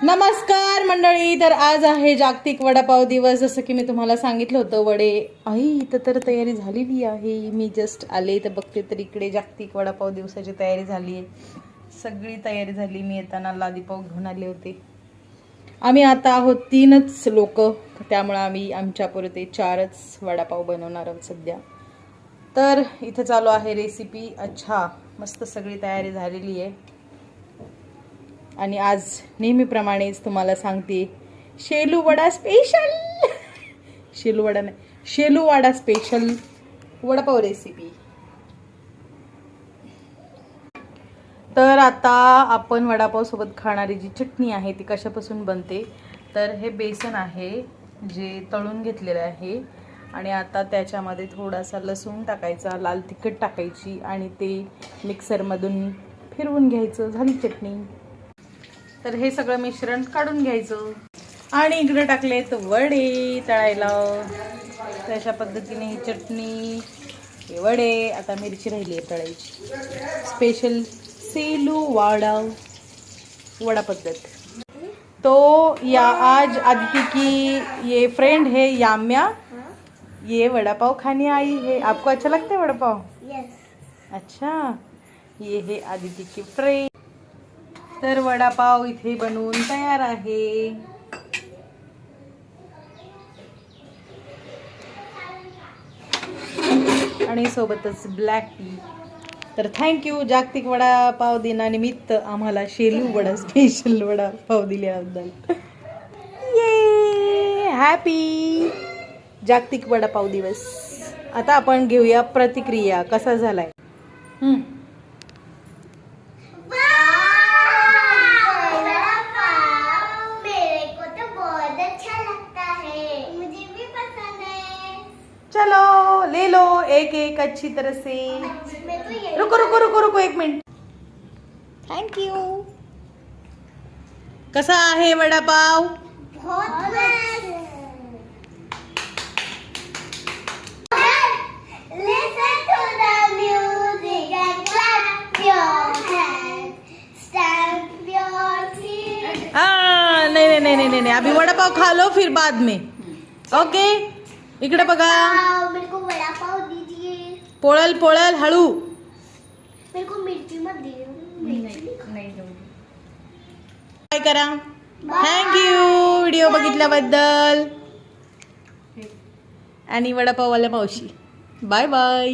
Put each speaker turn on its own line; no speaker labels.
नमस्कार मंडळी. तर आज आहे जागतिक वडापाव दिवस. जसं की मी तुम्हाला सांगितलं होतं, वडे आई इथं तर तयारी झालेली आहे. मी जस्ट आले तर बघते तर इकडे जागतिक वडापाव दिवसाची तयारी झाली आहे. सगळी तयारी झाली. मी येताना लादीपाव घेऊन आले होते. आम्ही आता आहोत 3च लोक, त्यामुळे आम्ही आमच्यापुरते 4च वडापाव बनवणार आहोत सध्या. तर इथं चालू आहे रेसिपी. अच्छा, मस्त सगळी तयारी झालेली आहे. आणि आज नेहमीप्रमाणेच तुम्हाला सांगते, शेलू वडा स्पेशल, शेलू वडा नाही, शेलू वडा स्पेशल वडापाव रेसिपी. तर आता आपण वडापाव सोबत खाणारी जी चटणी आहे ती कशापासून बनते, तर हे बेसन आहे जे तळून घेतलेलं आहे. आणि आता त्याच्यामध्ये थोडासा लसूण टाकायचा, लाल तिखट टाकायची आणि ते मिक्सरमधून फिरवून घ्यायचं. झाली चटणी. तर हे सगळं मिश्रण काढून घ्यायचं आणि इकडे टाकलेत वडे तळायला. तर अशा पद्धतीने ही चटणी, हे वडे. आता मिरची राहिली आहे तळायची. स्पेशल सेलू वड़ा पद्धत. तो या आज आदित्य की ये फ्रेंड है याम्या, ये वड़ा पाव खाने आई है. आपको अच्छा लगता है वड़ा पाव?
यस.
अच्छा, ये है आदित्य की फ्रेंड. तर वडापाव इथे बनवून तयार आहे. आणि सोबतच ब्लॅक टी. तर थँक्यू जागतिक वडापाव दिनानिमित्त आम्हाला शेलू वडा स्पेशल वडापाव दिल्याबद्दल. ये हॅपी जागतिक वडापाव दिवस. आता आपण घेऊया प्रतिक्रिया, कसा झालाय. चलो ले लो एक एक अच्छी तरह से. रुको रुको रुको रुको एक मिनट. Thank you. कसा आहे वडापाव?
बहुत मस्त. Listen to the music and clap your hands. Stamp your feet.
हाँ नहीं नहीं नहीं नहीं नहीं, अभी वडापाव खा लो फिर बाद में. ओके. इकडे बघा.
मेरे को वड़ा पाव दीजिए.
पोळल पोळल हळू.
मेरे को मिर्ची मत दीजिए. नहीं.
काय करा. थँक्यू व्हिडिओ बघितल्याबद्दल. आणि वडापाववाल्या मावशी बाय बाय.